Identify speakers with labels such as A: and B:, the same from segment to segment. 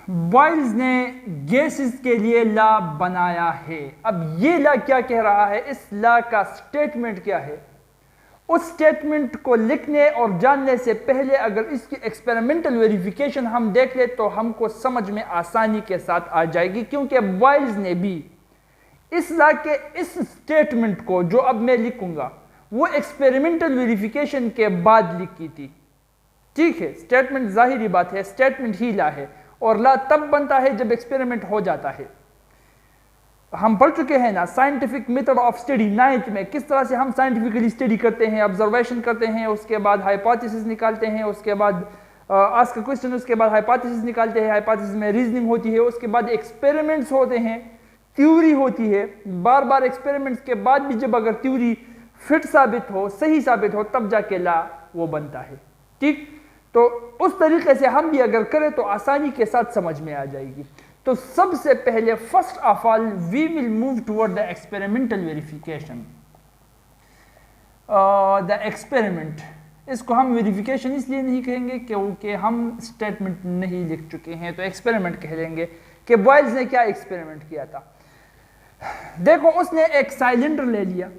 A: Boils ने gases के लिए लॉ बनाया है। अब ये लॉ क्या कह रहा है, इस लॉ का स्टेटमेंट क्या है, उस स्टेटमेंट को लिखने और जानने से पहले अगर इसकी एक्सपेरिमेंटल वेरिफिकेशन हम देख ले तो हमको समझ में आसानी के साथ आ जाएगी, क्योंकि बॉयल्स ने भी इस लॉ के इस स्टेटमेंट को जो अब मैं लिखूंगा वो एक्सपेरिमेंटल वेरिफिकेशन के बाद लिखी थी। ठीक है, स्टेटमेंट जाहिरी बात है स्टेटमेंट ही लॉ है, और लॉ तब बनता है जब एक्सपेरिमेंट हो जाता है। हम पढ़ चुके हैं ना scientific method of study 9th में, किस तरह से हम साइंटिफिकली स्टडी करते हैं, ऑब्जर्वेशन करते हैं, उसके बाद हाइपोथेसिस निकालते हैं, उसके बाद आस्क क्वेश्चन, उसके बाद हाइपोथेसिस निकालते हैं, हाइपोथेसिस में रीजनिंग होती है, उसके बाद एक्सपेरिमेंट्स होते हैं, थ्योरी होती है, बार बार एक्सपेरिमेंट्स के बाद भी जब अगर थ्योरी फिट साबित हो, सही साबित हो, तब जाके लॉ वो बनता है। ठीक, तो उस तरीके से हम भी अगर करें तो आसानी के साथ समझ में आ जाएगी। तो सबसे पहले first of all we will move toward the experimental verification. The experiment, इसको हम वेरिफिकेशन इसलिए नहीं कहेंगे क्योंकि हम स्टेटमेंट नहीं लिख चुके हैं, तो एक्सपेरिमेंट कह लेंगे कि बॉयल्स ने क्या एक्सपेरिमेंट किया था। देखो, उसने एक सिलेंडर ले लिया।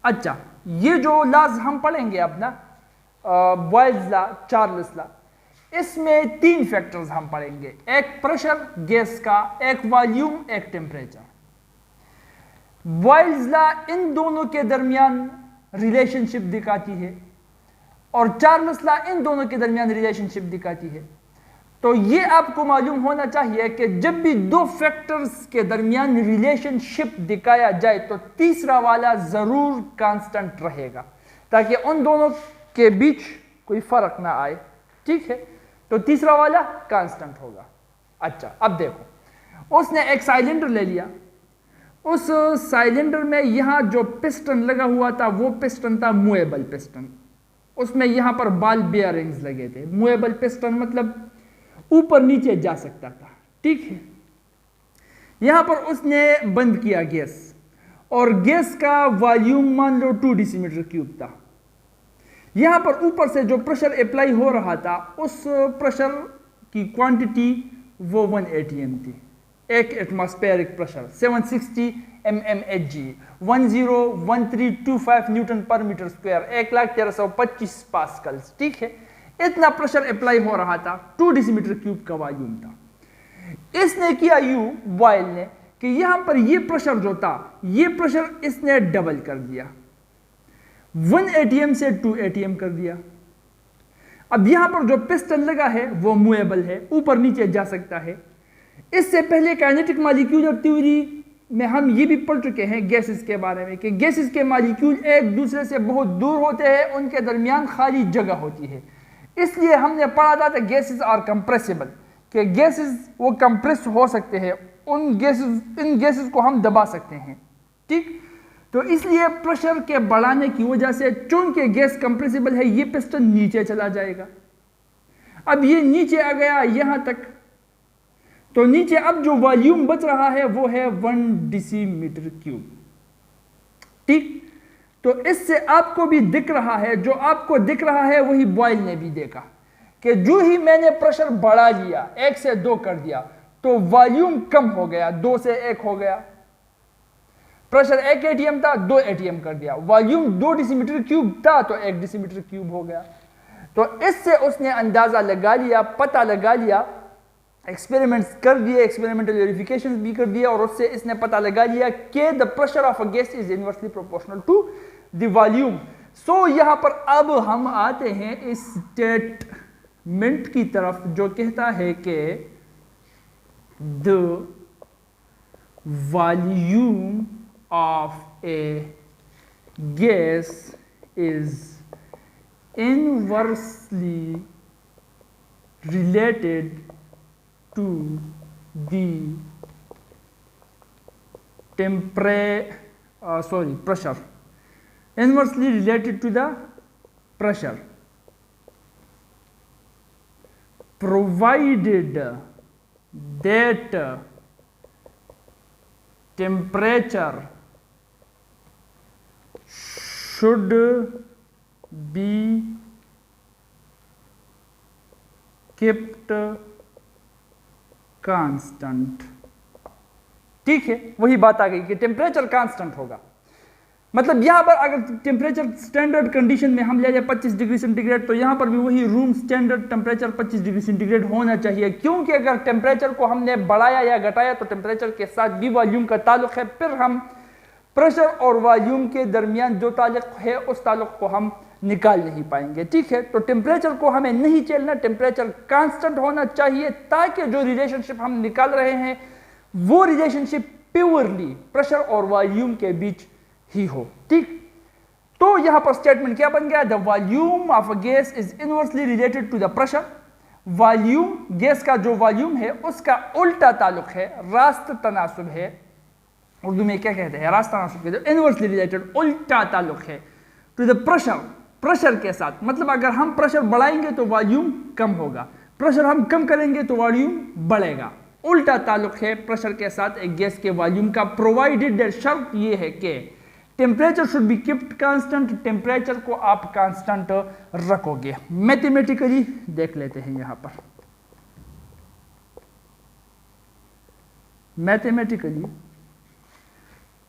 A: अच्छा, ये जो लॉज हम पढ़ेंगे अब ना, बॉयल्स लॉ, चार्ल्स लॉ, इसमें 3 फैक्टर्स हम पढ़ेंगे, एक प्रेशर गैस का, एक वॉल्यूम, एक टेम्परेचर। बॉयल्स लॉ इन दोनों के दरमियान रिलेशनशिप दिखाती है और चार्ल्स लॉ इन दोनों के दरमियान रिलेशनशिप दिखाती है। तो ये आपको मालूम होना चाहिए कि जब भी 2 फैक्टर्स के दरमियान रिलेशनशिप दिखाया जाए तो तीसरा वाला जरूर कांस्टेंट रहेगा, ताकि उन दोनों के बीच कोई फर्क ना आए। ठीक है, तो तीसरा वाला कांस्टेंट होगा। अच्छा, अब देखो, उसने एक सिलेंडर ले लिया। उस सिलेंडर में यहां जो पिस्टन लगा हुआ था वो पिस्टन था मूवेबल पिस्टन। उसमें यहां पर बॉल बेयरिंग्स लगे थे। मूवेबल पिस्टन मतलब ऊपर नीचे जा सकता था। ठीक है, यहां पर उसने बंद किया गैस, और गैस का वॉल्यूम मान लो 2 डेसीमीटर क्यूब था। यहां पर ऊपर से जो प्रेशर अप्लाई हो रहा था उस प्रेशर की क्वांटिटी वो 1 atm थी। एक एटमॉस्फेरिक प्रेशर 760 mmHg, 101325 न्यूटन पर मीटर स्क्वायर, 1,1325 पास्कल्स। ठीक है, इतना प्रेशर अप्लाई हो रहा था, 2 डेसीमीटर क्यूब का वॉल्यूम था। इसने किया यूं, बॉयल ने, कि यहां पर ये प्रेशर जो था, ये प्रेशर इसने डबल कर दिया, 1 atm से 2 atm कर दिया। अब यहां पर जो पिस्टन लगा है वो मूवेबल है, ऊपर नीचे जा सकता है। इससे पहले काइनेटिक मॉलिक्यूलर थ्योरी में हम ये भी पढ़ चुके हैं गैसेस के बारे में कि गैसेस के मॉलिक्यूल एक दूसरे से बहुत दूर होते हैं, उनके दरमियान खाली जगह होती है। इसलिए हमने पढ़ा था कि गैसेस आर कंप्रेसिबल, कि गैसेस वो कंप्रेस हो सकते हैं, इन गैसेस को हम दबा सकते हैं। ठीक, तो इसलिए प्रेशर के बढ़ाने की वजह से चूंकि गैस कंप्रेसिबल है, ये पिस्टन नीचे चला जाएगा। अब ये नीचे आ गया यहां तक, तो नीचे अब जो वॉल्यूम बच रहा है वो है 1 डेसीमीटर क्यूब। ठीक, तो इससे आपको भी दिख रहा है, जो आपको दिख रहा है वही बॉयल ने भी देखा, कि जो ही मैंने प्रेशर बढ़ा लिया, 1 से 2 कर दिया, तो वॉल्यूम कम हो गया, 2 से 1 हो गया। प्रेशर 1 atm था, 2 atm कर दिया। वॉल्यूम 2 डेसीमीटर क्यूब था तो 1 डेसीमीटर क्यूब हो गया। तो इससे उसने अंदाजा लगा लिया, पता लगा लिया, एक्सपेरिमेंट्स कर दिए, एक्सपेरिमेंटल वेरिफिकेशंस भी कर दिया, और उससे इसने पता लगा लिया कि the pressure of a gas is inversely proportional to the volume. So यहां पर अब हम आते हैं इस स्टेटमेंट की तरफ जो कहता है कि the volume of a gas is inversely related to the pressure, inversely related to the pressure, provided that temperature should be kept constant। ठीक है, वही बात आ गई कि टेम्परेचर कांस्टेंट होगा। मतलब यहां पर अगर टेम्परेचर स्टैंडर्ड कंडीशन में हम ले जाए 25 डिग्री सेंटीग्रेड, तो यहां पर भी वही room standard temperature 25 degree centigrade होना चाहिए, क्योंकि अगर टेम्परेचर को हमने बढ़ाया या घटाया तो टेम्परेचर के साथ भी वॉल्यूम का ताल्लुक है, फिर हम प्रेशर और वॉल्यूम के दरमियान जो ताल्लुक है उस ताल्लुक को हम निकाल नहीं पाएंगे। ठीक है, तो टेम्परेचर को हमें नहीं चलना, टेम्परेचर कांस्टेंट होना चाहिए, ताकि जो रिलेशनशिप हम निकाल रहे हैं वो रिलेशनशिप प्योरली प्रेशर और वॉल्यूम के बीच ही हो। ठीक, तो यहां पर स्टेटमेंट क्या बन गया? The volume of a gas is inversely related to the pressure. Volume, gas का जो वॉल्यूम है उसका उल्टा ताल्लुक है, रास्त तनासुब है, उर्दू में क्या कहते हैं, रास्त तनासुब कहते हैं, इनवर्सली रिलेटेड उल्टा ताल्लुक है टू द प्रेशर, प्रेशर के साथ। मतलब अगर हम प्रेशर बढ़ाएंगे तो वॉल्यूम कम होगा, प्रेशर हम कम करेंगे तो वॉल्यूम बढ़ेगा। उल्टा ताल्लुक है प्रेशर के साथ एक गैस के वॉल्यूम का, प्रोवाइडेड दैट, शर्त यह है कि temperature should be keeped constant, temperature को आप कांस्टेंट रखोगे। मैथमेटिकली देख लेते हैं यहां पर, mathematically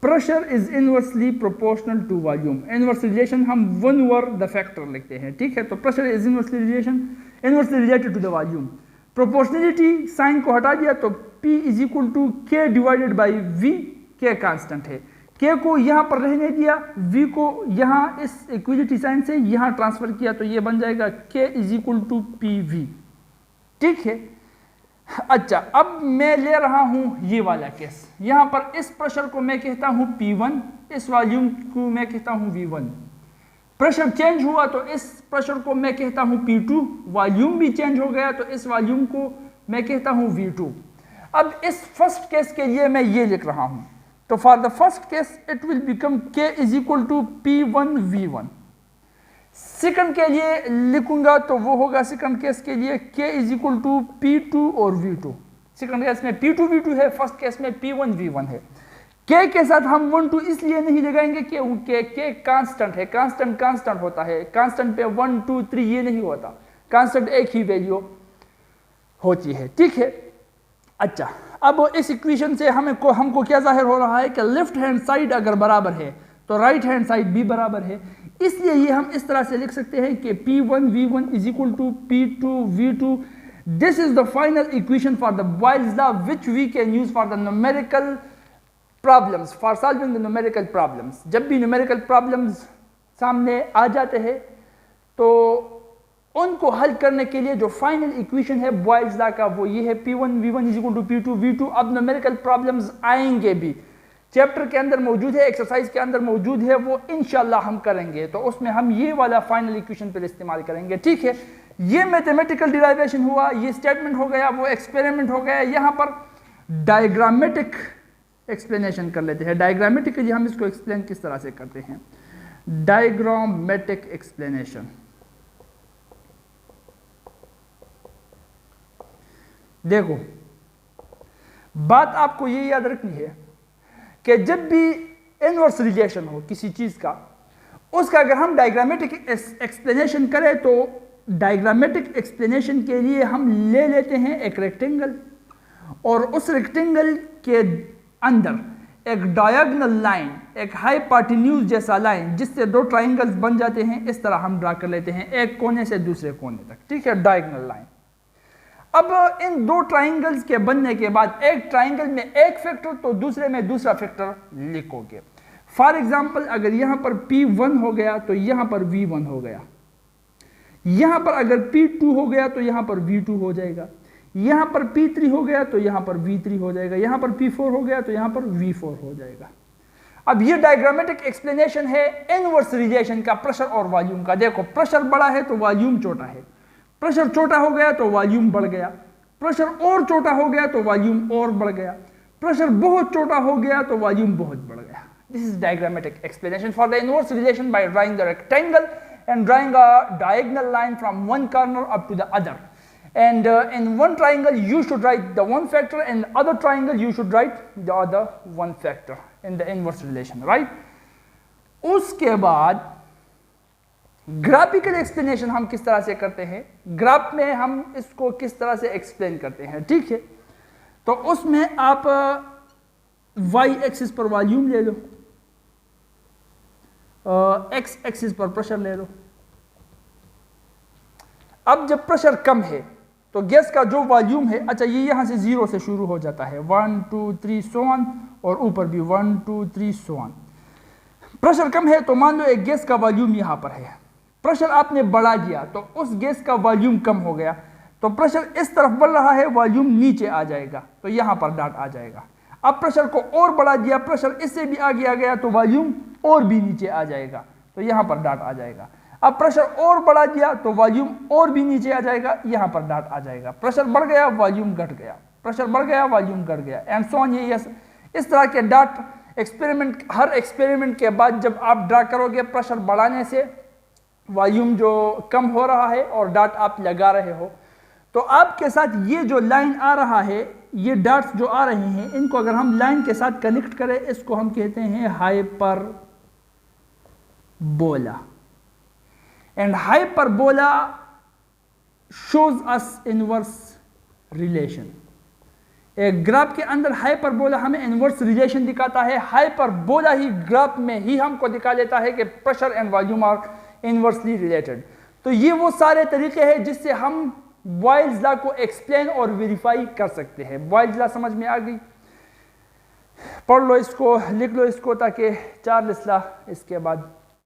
A: pressure is inversely proportional to volume. Inverse relation हम 1 ओवर द फैक्टर लिखते हैं। ठीक है, तो pressure is inversely related to the volume. Proportionality sign को हटा दिया तो P is equal to K divided by V, K constant है, K को यहां पर रहने दिया, V को यहां इस इक्विलिटी साइन से यहां ट्रांसफर किया, तो ये बन जाएगा K is equal to PV। ठीक है, अच्छा, अब मैं ले रहा हूं ये वाला केस, यहां पर इस प्रेशर को मैं कहता हूं P1, इस वॉल्यूम को मैं कहता हूं V1। प्रेशर चेंज हुआ तो इस प्रेशर को मैं कहता हूं P2, वॉल्यूम भी चेंज हो गया तो इस वॉल्यूम को मैं कहता हूं V2। अब इस फर्स्ट केस के लिए मैं ये लिख रहा हूं, तो for the first case it will become K is equal to P1 V1। Second के लिए लिखूंगा तो वो होगा, सेकंड केस के लिए K is equal to P2 और V2। सेकंड केस में P2 V2 है, फर्स्ट केस में P1 V1 है। K के साथ हम 1 2 इसलिए नहीं लगाएंगे कि K कांस्टेंट है, कांस्टेंट होता है, कांस्टेंट पे 1 2 3 ये नहीं होता, कांस्टेंट एक ही वैल्यू होती है। ठीक है, अच्छा, अब इस इक्वेशन से हमको क्या जाहिर हो रहा है कि लेफ्ट हैंड साइड अगर बराबर है तो राइट हैंड साइड भी बराबर है, इसलिए ये हम इस तरह से लिख सकते हैं कि P1 V1 is equal to P2 V2। This is the final equation for the Boyle's law which we can use for the numerical problems, for solving the numerical problems. जब भी न्यूमेरिकल प्रॉब्लम्स सामने आ जाते हैं तो उनको हल करने के लिए जो फाइनल इक्वेशन है बॉयल्स लॉ का वो ये है, P1 V1 is equal to P2 V2। अब न्यूमेरिकल प्रॉब्लम्स आएंगे भी, चैप्टर के अंदर मौजूद है, एक्सरसाइज के अंदर मौजूद है, वो इंशाल्लाह हम करेंगे, तो उसमें हम ये वाला फाइनल इक्वेशन पर इस्तेमाल करेंगे। ठीक है, ये मैथमेटिकल डिराइवेशन हुआ, ये स्टेटमेंट हो गया, वो एक्सपेरिमेंट हो गया। यहाँ पर डायग्रामेटिक एक्सप्लेनेशन कर लेते हैं। डायग्रामेटिकली हम इसको एक्सप्लेन किस तरह से करते हैं, डायग्रामेटिक एक्सप्लेनेशन। देखो, बात आपको ये याद रखनी है कि जब भी इनवर्स रिलेशन हो किसी चीज का, उसका अगर हम डायग्रामेटिक एक्सप्लेनेशन करें तो डायग्रामेटिक एक्सप्लेनेशन के लिए हम ले लेते हैं एक रेक्टेंगल, और उस रेक्टेंगल के अंदर एक डायगोनल लाइन, एक हाइपोटेन्यूज जैसा लाइन जिससे 2 ट्राइंगल्स बन जाते हैं, इस तरह हम ड्रा कर लेते हैं एक कोने से दूसरे कोने तक। ठीक है, डायगोनल लाइन। अब इन 2 ट्राइंगल्स के बनने के बाद एक ट्राइंगल में एक फैक्टर तो दूसरे में दूसरा फैक्टर लिखोगे। फॉर एग्जांपल, अगर यहां पर P1 हो गया तो यहां पर V1 हो गया, यहां पर अगर P2 हो गया तो यहां पर V2 हो जाएगा, यहां पर P3 हो गया तो यहां पर V3 हो जाएगा, यहां पर P4 हो गया तो यहां पर V4 हो जाएगा। अब ये डायग्रामेटिक एक्सप्लेनेशन है इनवर्स रिलेशन का प्रेशर और वॉल्यूम का। देखो, प्रेशर बड़ा है तो वॉल्यूम छोटा है, प्रेशर छोटा हो गया तो वॉल्यूम बढ़ गया, प्रेशर और छोटा हो गया तो वॉल्यूम और बढ़ गया, प्रेशर बहुत छोटा हो गया तो वॉल्यूम बहुत बढ़ गया। This is diagrammatic explanation for the inverse relation by drawing the rectangle and drawing a diagonal line from one corner up to the other. And in one triangle you should write the one factor, and other triangle you should write the other one factor in the inverse relation, right? उसके बाद graphical explanation हम किस तरह से करते हैं, graph में हम इसको किस तरह से एक्सप्लेन करते हैं, ठीक है। तो उसमें आप वाई एक्सिस पर वॉल्यूम ले लो, एक्स एक्सिस पर प्रेशर ले लो। अब जब प्रेशर कम है तो गैस का जो वॉल्यूम है, अच्छा ये यहां से 0 से शुरू हो जाता है, 1 2 3 सो ऑन, और ऊपर भी 1 2 3 सो ऑन। प्रेशर कम है तो मान लो एक गैस का वॉल्यूम यहां पर है, प्रेशर आपने बढ़ा दिया तो उस गैस का वॉल्यूम कम हो गया, तो प्रेशर इस तरफ बढ़ रहा है, वॉल्यूम नीचे आ जाएगा, तो यहां पर डॉट आ जाएगा। अब प्रेशर को और बढ़ा दिया, प्रेशर इससे भी आगे आ गया तो वॉल्यूम और भी नीचे आ जाएगा, तो यहां पर डॉट आ जाएगा। अब प्रेशर और बढ़ा दिया तो वॉल्यूम और भी नीचे आ जाएगा, यहां पर डॉट आ जाएगा। प्रेशर बढ़ गया, वॉल्यूम घट गया, प्रेशर बढ़ गया, वॉल्यूम घट गया, एंड सो ऑन। ये इस तरह के डॉट एक्सपेरिमेंट, हर एक्सपेरिमेंट के बाद जब आप ड्रा करोगे, प्रेशर बढ़ाने से वॉल्यूम जो कम हो रहा है और डॉट आप लगा रहे हो, तो आपके साथ ये जो लाइन आ रहा है, ये डॉट्स जो आ रहे हैं, इनको अगर हम लाइन के साथ कनेक्ट करें, इसको हम कहते हैं hyperbola. And hyperbola shows us inverse relation. एक ग्राफ के अंदर हाइपरबोला हमें इनवर्स रिलेशन दिखाता है, हाइपरबोला ही ग्राफ में ही हमको दिखा देता है कि pressure and volume are inversely related. तो ये वो सारे तरीके हैं जिससे हम बॉयल्स लॉ को एक्सप्लेन और वेरीफाई कर सकते हैं। बॉयल्स लॉ समझ में आ गई? पढ़ लो इसको, लिख लो इसको, ताकि चार्ल्स लॉ इसके बाद